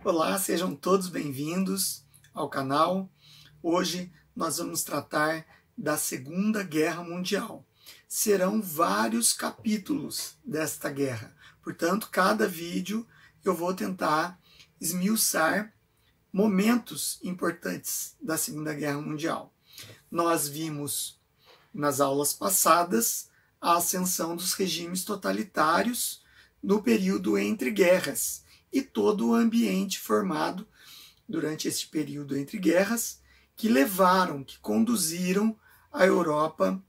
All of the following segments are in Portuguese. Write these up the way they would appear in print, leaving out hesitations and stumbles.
Olá, sejam todos bem-vindos ao canal. Hoje nós vamos tratar da Segunda Guerra Mundial. Serão vários capítulos desta guerra, portanto, cada vídeo eu vou tentar esmiuçar momentos importantes da Segunda Guerra Mundial. Nós vimos nas aulas passadas a ascensão dos regimes totalitários no período entre guerras e todo o ambiente formado durante esse período entre guerras que conduziram a Europa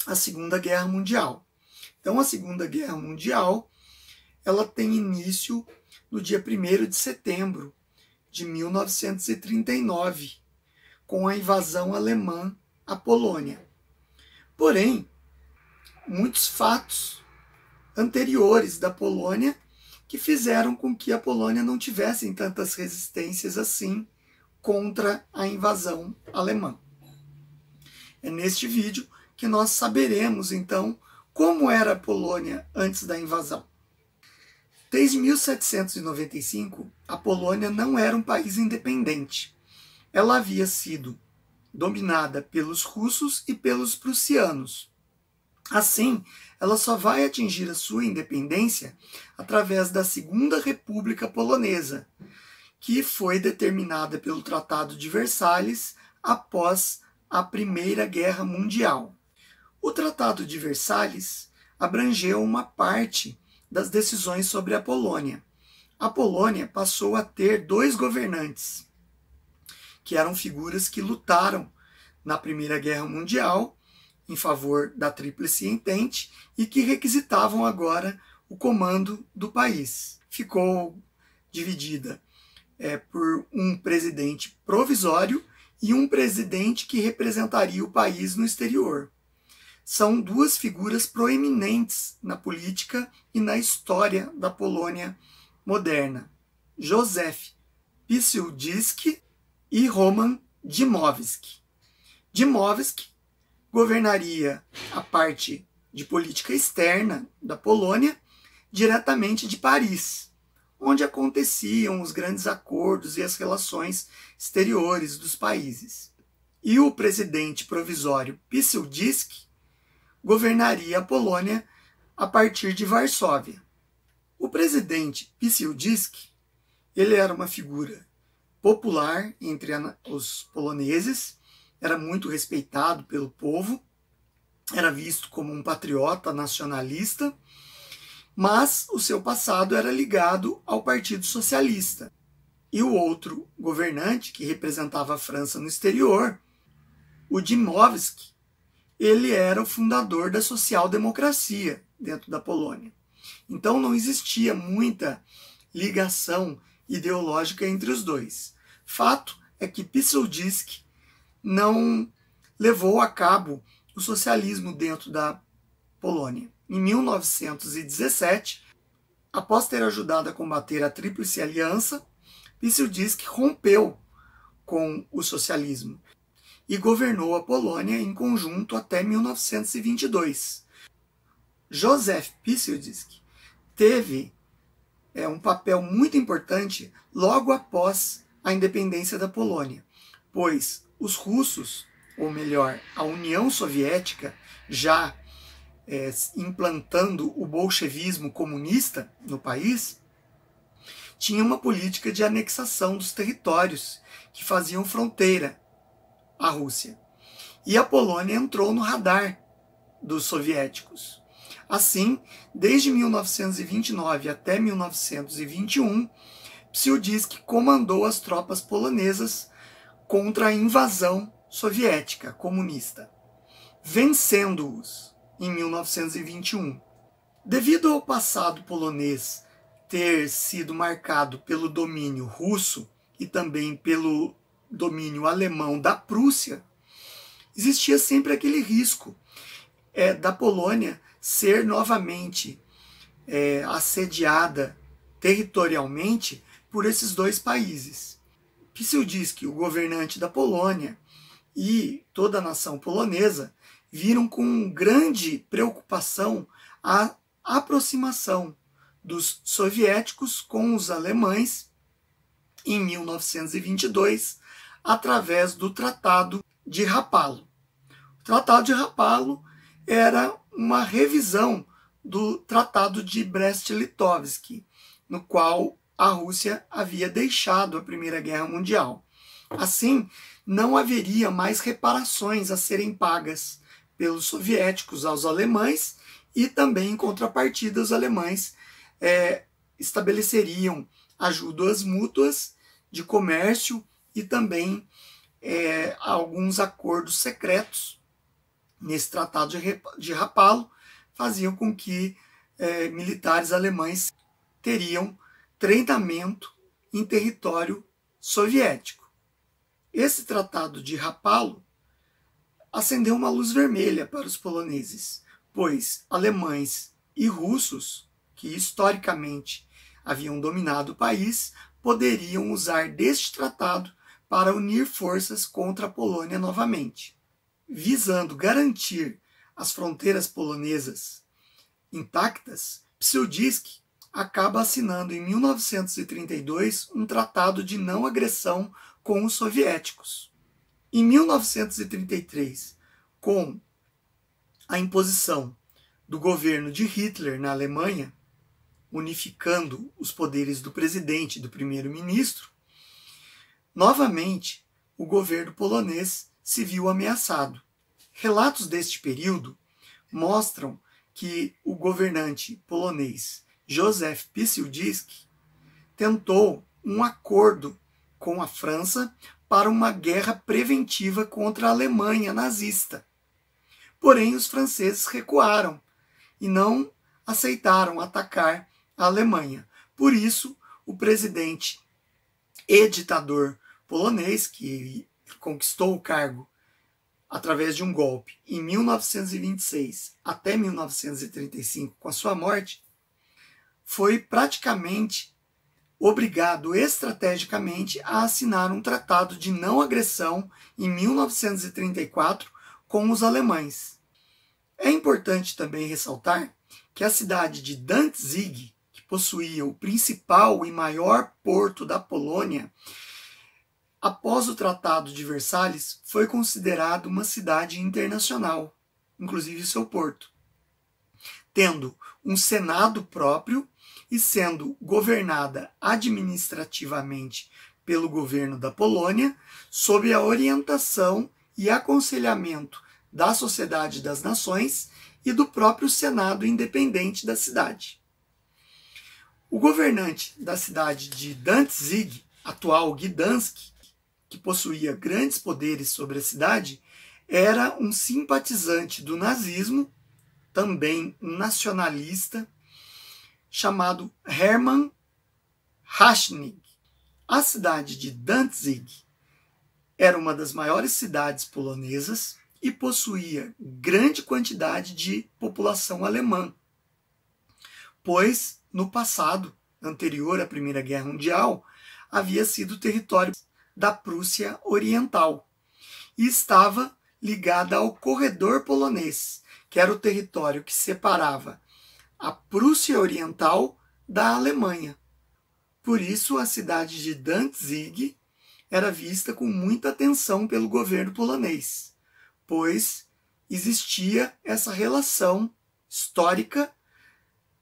à Segunda Guerra Mundial. Então, a Segunda Guerra Mundial ela tem início no dia 1º de setembro de 1939, com a invasão alemã à Polônia. Porém, muitos fatos anteriores da Polônia que fizeram com que a Polônia não tivesse tantas resistências assim contra a invasão alemã. É neste vídeo que nós saberemos, então, como era a Polônia antes da invasão. Desde 1795, a Polônia não era um país independente. Ela havia sido dominada pelos russos e pelos prussianos. Assim, ela só vai atingir a sua independência através da Segunda República Polonesa, que foi determinada pelo Tratado de Versalhes após a Primeira Guerra Mundial. O Tratado de Versalhes abrangeu uma parte das decisões sobre a Polônia. A Polônia passou a ter 2 governantes, que eram figuras que lutaram na Primeira Guerra Mundial em favor da Tríplice Entente e que requisitavam agora o comando do país. Ficou dividida por um presidente provisório e um presidente que representaria o país no exterior. São 2 figuras proeminentes na política e na história da Polônia moderna: Józef Piłsudski e Roman Dmowski. Dmowski governaria a parte de política externa da Polônia diretamente de Paris, onde aconteciam os grandes acordos e as relações exteriores dos países. E o presidente provisório Piłsudski governaria a Polônia a partir de Varsóvia. O presidente Piłsudski, ele era uma figura popular entre os poloneses, era muito respeitado pelo povo, era visto como um patriota nacionalista, mas o seu passado era ligado ao Partido Socialista. E o outro governante, que representava a França no exterior, o Dmowski, ele era o fundador da social-democracia dentro da Polônia. Então não existia muita ligação ideológica entre os dois. Fato é que Piłsudski não levou a cabo o socialismo dentro da Polônia. Em 1917, após ter ajudado a combater a Tríplice Aliança, Piłsudski rompeu com o socialismo e governou a Polônia em conjunto até 1922. Józef Piłsudski teve um papel muito importante logo após a independência da Polônia, pois os russos, ou melhor, a União Soviética, já implantando o bolchevismo comunista no país, tinha uma política de anexação dos territórios que faziam fronteira à Rússia. E a Polônia entrou no radar dos soviéticos. Assim, desde 1929 até 1921, Piłsudski comandou as tropas polonesas contra a invasão soviética comunista, vencendo-os em 1921. Devido ao passado polonês ter sido marcado pelo domínio russo e também pelo domínio alemão da Prússia, existia sempre aquele risco da Polônia ser novamente assediada territorialmente por esses 2 países. Piłsudski, o governante da Polônia, e toda a nação polonesa viram com grande preocupação a aproximação dos soviéticos com os alemães em 1922, através do Tratado de Rapallo. O Tratado de Rapallo era uma revisão do Tratado de Brest-Litovsk, no qual a Rússia havia deixado a Primeira Guerra Mundial. Assim, não haveria mais reparações a serem pagas pelos soviéticos aos alemães, e também, em contrapartida, os alemães estabeleceriam ajudas mútuas de comércio e também alguns acordos secretos nesse Tratado de Rapallo faziam com que militares alemães teriam treinamento em território soviético. Esse Tratado de Rapallo acendeu uma luz vermelha para os poloneses, pois alemães e russos, que historicamente haviam dominado o país, poderiam usar deste tratado para unir forças contra a Polônia novamente. Visando garantir as fronteiras polonesas intactas, Piłsudski acaba assinando em 1932 um tratado de não agressão com os soviéticos. Em 1933, com a imposição do governo de Hitler na Alemanha, unificando os poderes do presidente e do primeiro-ministro, novamente o governo polonês se viu ameaçado. Relatos deste período mostram que o governante polonês Józef Piłsudski tentou um acordo com a França para uma guerra preventiva contra a Alemanha nazista. Porém, os franceses recuaram e não aceitaram atacar a Alemanha. Por isso, o presidente e ditador polonês, que conquistou o cargo através de um golpe em 1926 até 1935, com a sua morte, foi praticamente obrigado estrategicamente a assinar um tratado de não agressão em 1934 com os alemães. É importante também ressaltar que a cidade de Danzig, que possuía o principal e maior porto da Polônia, após o Tratado de Versalhes, foi considerada uma cidade internacional, inclusive seu porto, tendo um senado próprio e sendo governada administrativamente pelo governo da Polônia, sob a orientação e aconselhamento da Sociedade das Nações e do próprio Senado independente da cidade. O governante da cidade de Danzig, atual Gdansk, que possuía grandes poderes sobre a cidade, era um simpatizante do nazismo, também um nacionalista, chamado Hermann Haschnig. A cidade de Danzig era uma das maiores cidades polonesas e possuía grande quantidade de população alemã, pois no passado, anterior à Primeira Guerra Mundial, havia sido território da Prússia Oriental e estava ligada ao corredor polonês, que era o território que separava a Prússia Oriental da Alemanha. Por isso, a cidade de Danzig era vista com muita atenção pelo governo polonês, pois existia essa relação histórica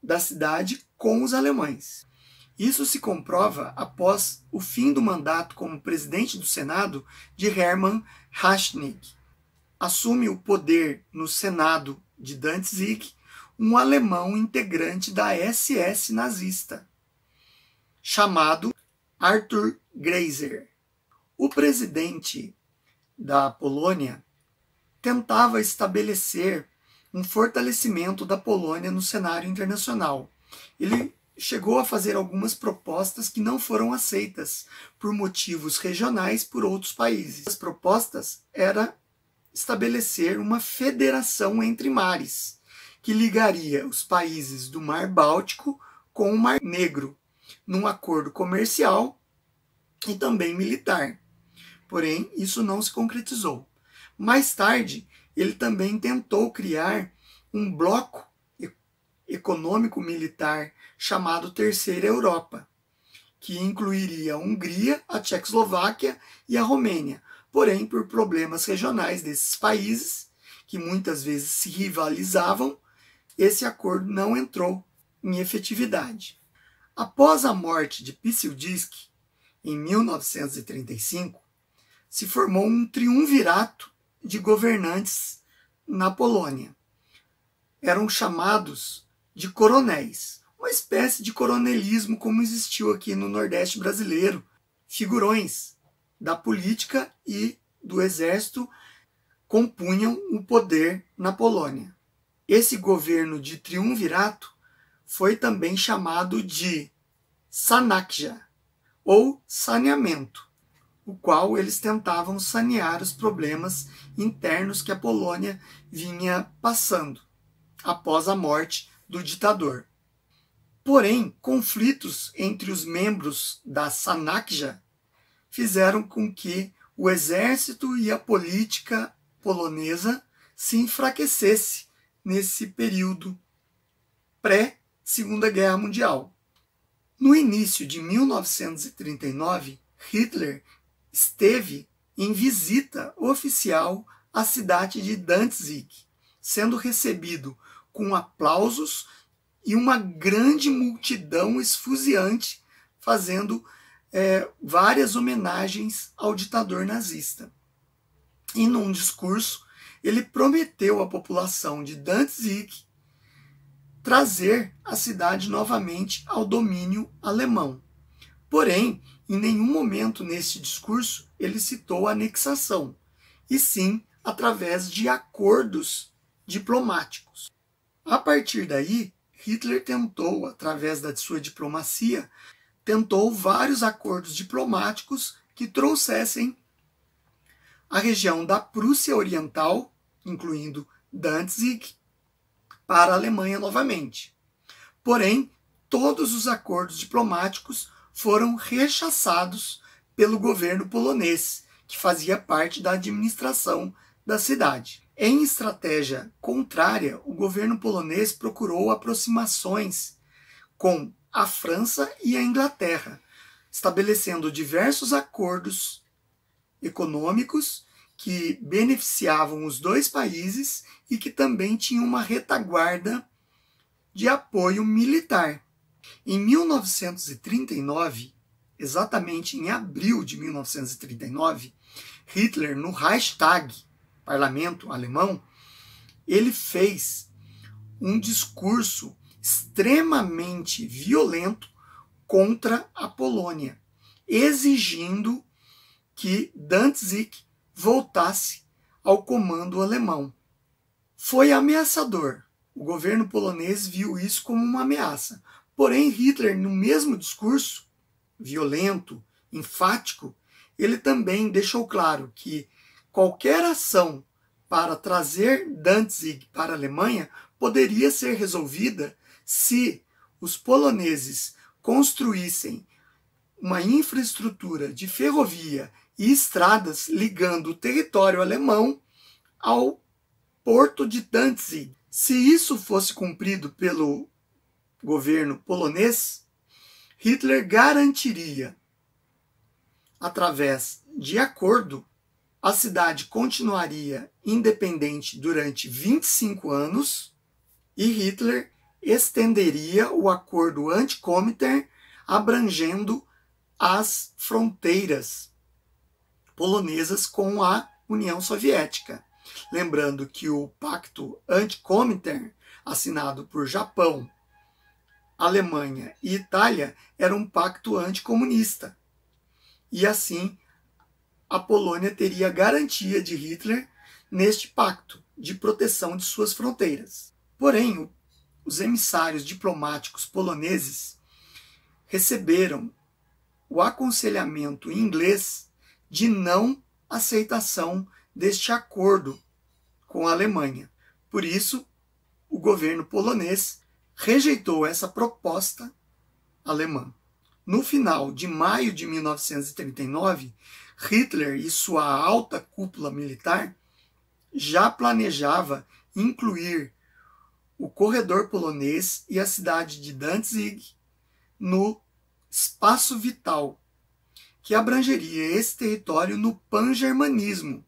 da cidade com os alemães. Isso se comprova após o fim do mandato como presidente do Senado de Hermann Haschnig. Assume o poder no Senado de Danzig um alemão integrante da SS nazista, chamado Arthur Greiser. O presidente da Polônia tentava estabelecer um fortalecimento da Polônia no cenário internacional. Ele chegou a fazer algumas propostas que não foram aceitas por motivos regionais por outros países. As propostas eram estabelecer uma federação entre mares, que ligaria os países do Mar Báltico com o Mar Negro, num acordo comercial e também militar. Porém, isso não se concretizou. Mais tarde, ele também tentou criar um bloco econômico-militar chamado Terceira Europa, que incluiria a Hungria, a Tchecoslováquia e a Romênia. Porém, por problemas regionais desses países, que muitas vezes se rivalizavam, esse acordo não entrou em efetividade. Após a morte de Piłsudski, em 1935, se formou um triunvirato de governantes na Polônia. Eram chamados de coronéis, uma espécie de coronelismo como existiu aqui no Nordeste brasileiro. Figurões da política e do exército compunham o poder na Polônia. Esse governo de triunvirato foi também chamado de sanacja, ou saneamento, o qual eles tentavam sanear os problemas internos que a Polônia vinha passando após a morte do ditador. Porém, conflitos entre os membros da sanacja fizeram com que o exército e a política polonesa se enfraquecesse nesse período pré-Segunda Guerra Mundial. No início de 1939, Hitler esteve em visita oficial à cidade de Danzig, sendo recebido com aplausos e uma grande multidão esfuziante, fazendo várias homenagens ao ditador nazista. E num discurso, ele prometeu à população de Danzig trazer a cidade novamente ao domínio alemão. Porém, em nenhum momento neste discurso ele citou a anexação, e sim através de acordos diplomáticos. A partir daí, Hitler tentou, através da sua diplomacia, vários acordos diplomáticos que trouxessem a região da Prússia Oriental, incluindo Danzig, para a Alemanha novamente. Porém, todos os acordos diplomáticos foram rechaçados pelo governo polonês, que fazia parte da administração da cidade. Em estratégia contrária, o governo polonês procurou aproximações com a França e a Inglaterra, estabelecendo diversos acordos econômicos que beneficiavam os dois países e que também tinham uma retaguarda de apoio militar. Em 1939, exatamente em abril de 1939, Hitler, no Reichstag, parlamento alemão, ele fez um discurso extremamente violento contra a Polônia, exigindo que Danzig voltasse ao comando alemão. Foi ameaçador. O governo polonês viu isso como uma ameaça. Porém, Hitler, no mesmo discurso violento, enfático, ele também deixou claro que qualquer ação para trazer Danzig para a Alemanha poderia ser resolvida se os poloneses construíssem uma infraestrutura de ferrovia e estradas ligando o território alemão ao porto de Danzig. Se isso fosse cumprido pelo governo polonês, Hitler garantiria, através de acordo, a cidade continuaria independente durante 25 anos e Hitler estenderia o acordo anti-Comintern, abrangendo as fronteiras polonesas com a União Soviética. Lembrando que o pacto anti-Comintern, assinado por Japão, Alemanha e Itália, era um pacto anticomunista. E assim, a Polônia teria garantia de Hitler neste pacto de proteção de suas fronteiras. Porém, os emissários diplomáticos poloneses receberam o aconselhamento inglês de não aceitação deste acordo com a Alemanha. Por isso, o governo polonês rejeitou essa proposta alemã. No final de maio de 1939, Hitler e sua alta cúpula militar já planejava incluir o corredor polonês e a cidade de Danzig no espaço vital, que abrangeria esse território no pan-germanismo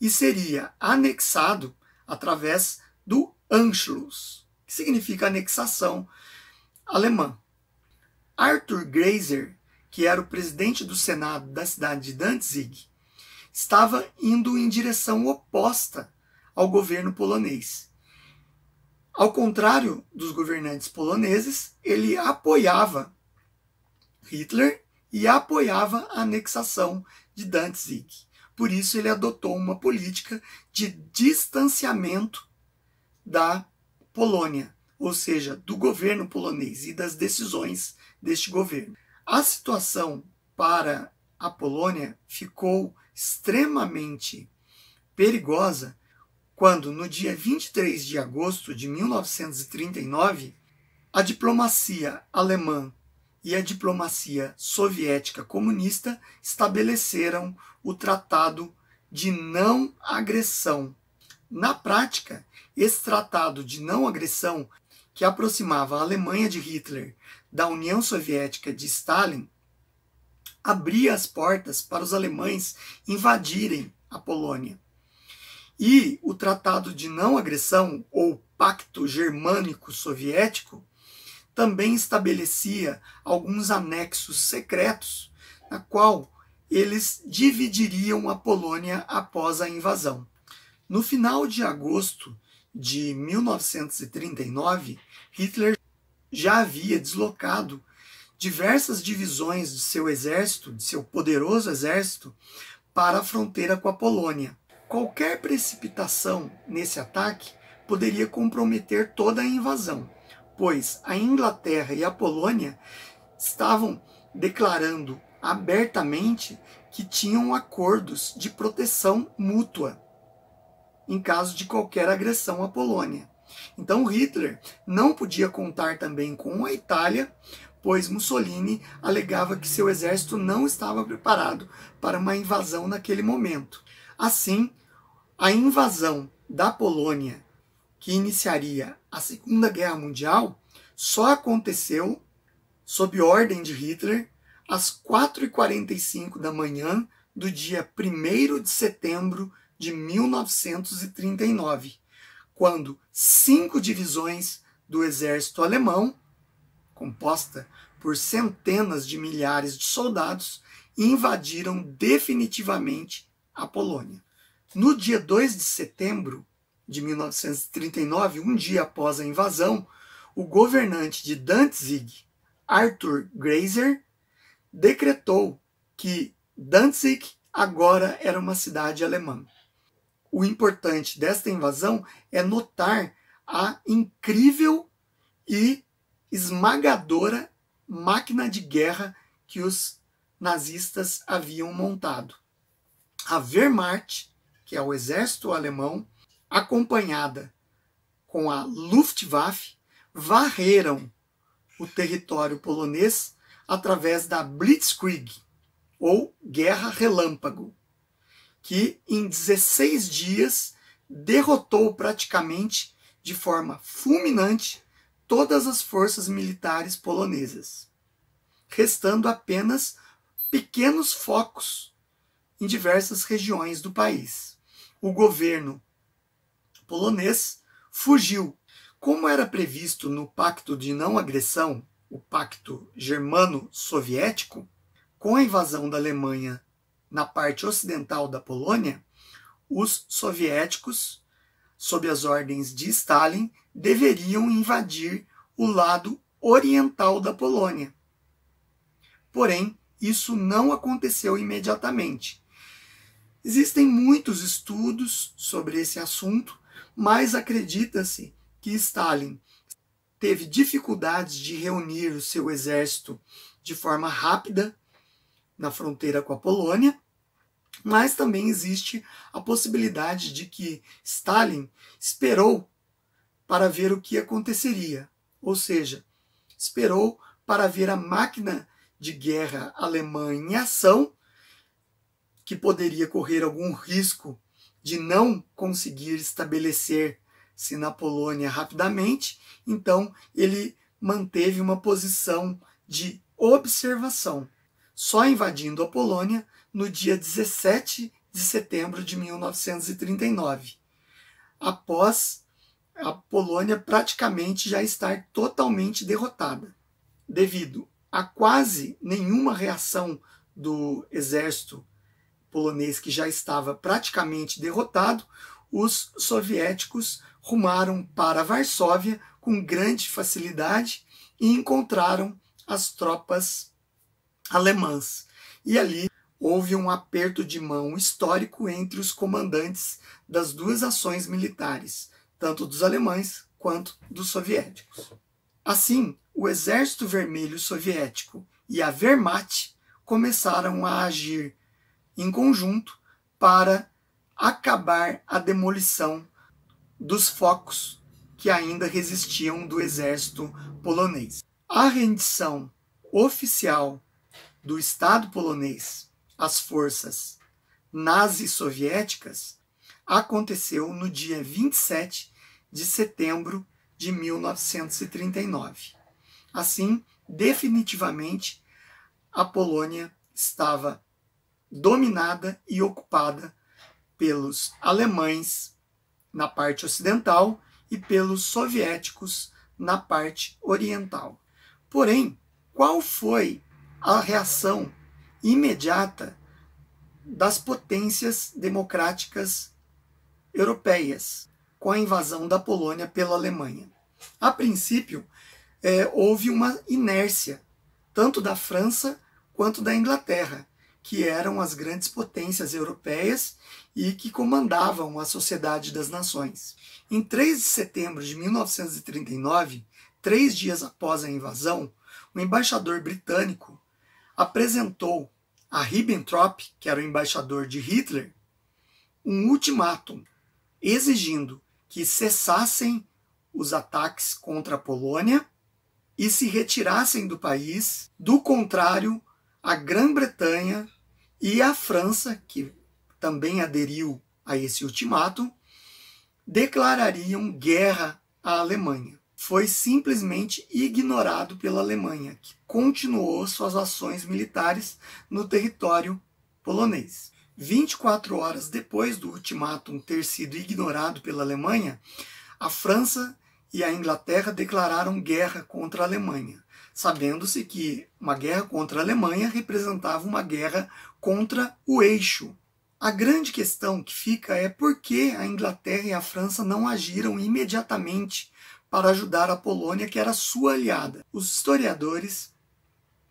e seria anexado através do Anschluss, que significa anexação alemã. Arthur Greiser, que era o presidente do Senado da cidade de Danzig, estava indo em direção oposta ao governo polonês. Ao contrário dos governantes poloneses, ele apoiava Hitler e apoiava a anexação de Danzig. Por isso ele adotou uma política de distanciamento da Polônia, ou seja, do governo polonês e das decisões deste governo. A situação para a Polônia ficou extremamente perigosa quando, no dia 23 de agosto de 1939, a diplomacia alemã e a diplomacia soviética comunista estabeleceram o Tratado de Não Agressão. Na prática, esse Tratado de Não Agressão, que aproximava a Alemanha de Hitler da União Soviética de Stalin, abria as portas para os alemães invadirem a Polônia. E o Tratado de Não Agressão, ou Pacto Germânico-Soviético, também estabelecia alguns anexos secretos, na qual eles dividiriam a Polônia após a invasão. No final de agosto de 1939, Hitler já havia deslocado diversas divisões de seu exército, de seu poderoso exército, para a fronteira com a Polônia. Qualquer precipitação nesse ataque poderia comprometer toda a invasão, pois a Inglaterra e a Polônia estavam declarando abertamente que tinham acordos de proteção mútua em caso de qualquer agressão à Polônia. Então Hitler não podia contar também com a Itália, pois Mussolini alegava que seu exército não estava preparado para uma invasão naquele momento. Assim, a invasão da Polônia, que iniciaria a Segunda Guerra Mundial, só aconteceu, sob ordem de Hitler, às 4h45 da manhã do dia 1º de setembro de 1939, quando 5 divisões do exército alemão, composta por centenas de milhares de soldados, invadiram definitivamente a Polônia. No dia 2 de setembro de 1939, um dia após a invasão, o governante de Danzig, Arthur Greiser, decretou que Danzig agora era uma cidade alemã. O importante desta invasão é notar a incrível e esmagadora máquina de guerra que os nazistas haviam montado. A Wehrmacht, que é o exército alemão, acompanhada com a Luftwaffe, varreram o território polonês através da Blitzkrieg, ou Guerra Relâmpago, que em 16 dias derrotou praticamente de forma fulminante todas as forças militares polonesas, restando apenas pequenos focos em diversas regiões do país. O governo polonês fugiu. Como era previsto no Pacto de Não Agressão, o Pacto Germano-Soviético, com a invasão da Alemanha na parte ocidental da Polônia, os soviéticos, sob as ordens de Stalin, deveriam invadir o lado oriental da Polônia. Porém, isso não aconteceu imediatamente. Existem muitos estudos sobre esse assunto, mas acredita-se que Stalin teve dificuldades de reunir o seu exército de forma rápida na fronteira com a Polônia, mas também existe a possibilidade de que Stalin esperou para ver o que aconteceria, ou seja, esperou para ver a máquina de guerra alemã em ação, que poderia correr algum risco de não conseguir estabelecer-se na Polônia rapidamente, então ele manteve uma posição de observação, só invadindo a Polônia no dia 17 de setembro de 1939, após a Polônia praticamente já estar totalmente derrotada. Devido a quase nenhuma reação do exército polonês, que já estava praticamente derrotado, os soviéticos rumaram para Varsóvia com grande facilidade e encontraram as tropas alemãs. E ali houve um aperto de mão histórico entre os comandantes das duas ações militares, tanto dos alemães quanto dos soviéticos. Assim, o Exército Vermelho Soviético e a Wehrmacht começaram a agir em conjunto para acabar a demolição dos focos que ainda resistiam do exército polonês. A rendição oficial do Estado polonês às forças nazi-soviéticas aconteceu no dia 27 de setembro de 1939. Assim, definitivamente, a Polônia estava dominada e ocupada pelos alemães na parte ocidental e pelos soviéticos na parte oriental. Porém, qual foi a reação imediata das potências democráticas europeias com a invasão da Polônia pela Alemanha? A princípio, houve uma inércia, tanto da França quanto da Inglaterra, que eram as grandes potências europeias e que comandavam a Sociedade das Nações. Em 3 de setembro de 1939, 3 dias após a invasão, o embaixador britânico apresentou a Ribbentrop, que era o embaixador de Hitler, um ultimátum exigindo que cessassem os ataques contra a Polônia e se retirassem do país. Do contrário, a Grã-Bretanha e a França, que também aderiu a esse ultimátum, declarariam guerra à Alemanha. Foi simplesmente ignorado pela Alemanha, que continuou suas ações militares no território polonês. 24 horas depois do ultimátum ter sido ignorado pela Alemanha, a França e a Inglaterra declararam guerra contra a Alemanha, sabendo-se que uma guerra contra a Alemanha representava uma guerra contra o eixo. A grande questão que fica é por que a Inglaterra e a França não agiram imediatamente para ajudar a Polônia, que era sua aliada. Os historiadores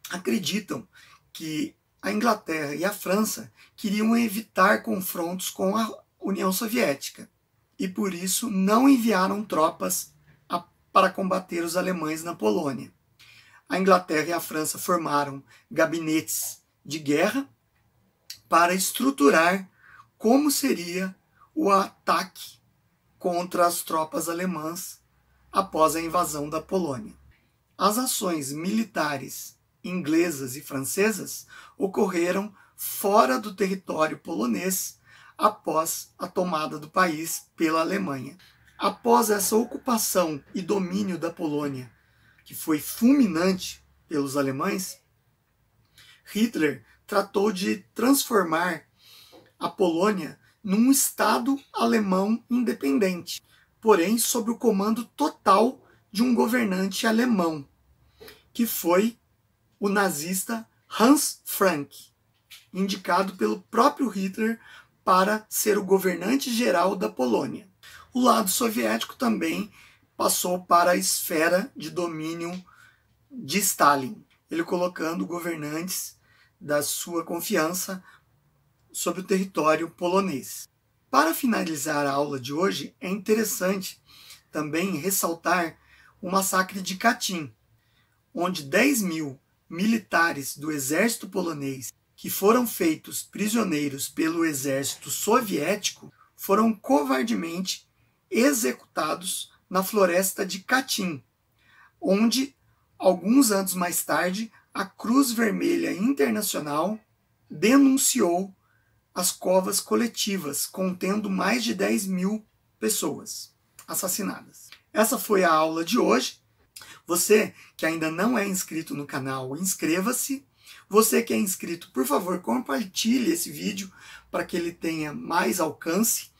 acreditam que a Inglaterra e a França queriam evitar confrontos com a União Soviética e por isso não enviaram tropas para combater os alemães na Polônia. A Inglaterra e a França formaram gabinetes de guerra para estruturar como seria o ataque contra as tropas alemãs após a invasão da Polônia. As ações militares inglesas e francesas ocorreram fora do território polonês após a tomada do país pela Alemanha. Após essa ocupação e domínio da Polônia, que foi fulminante pelos alemães, Hitler tratou de transformar a Polônia num Estado alemão independente, porém sob o comando total de um governante alemão, que foi o nazista Hans Frank, indicado pelo próprio Hitler para ser o governante geral da Polônia. O lado soviético também passou para a esfera de domínio de Stalin, ele colocando governantes da sua confiança sobre o território polonês. Para finalizar a aula de hoje, é interessante também ressaltar o massacre de Katyn, onde 10.000 militares do exército polonês que foram feitos prisioneiros pelo exército soviético foram covardemente executados na floresta de Katyn, onde, alguns anos mais tarde, a Cruz Vermelha Internacional denunciou as covas coletivas, contendo mais de 10.000 pessoas assassinadas. Essa foi a aula de hoje. Você que ainda não é inscrito no canal, inscreva-se. Você que é inscrito, por favor, compartilhe esse vídeo para que ele tenha mais alcance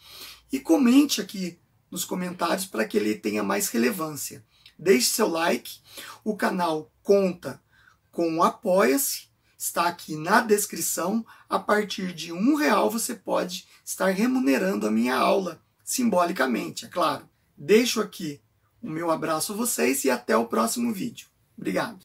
e comente aqui nos comentários para que ele tenha mais relevância. Deixe seu like, o canal conta com o Apoia-se, está aqui na descrição. A partir de R$1 você pode estar remunerando a minha aula, simbolicamente, é claro. Deixo aqui o meu abraço a vocês e até o próximo vídeo. Obrigado.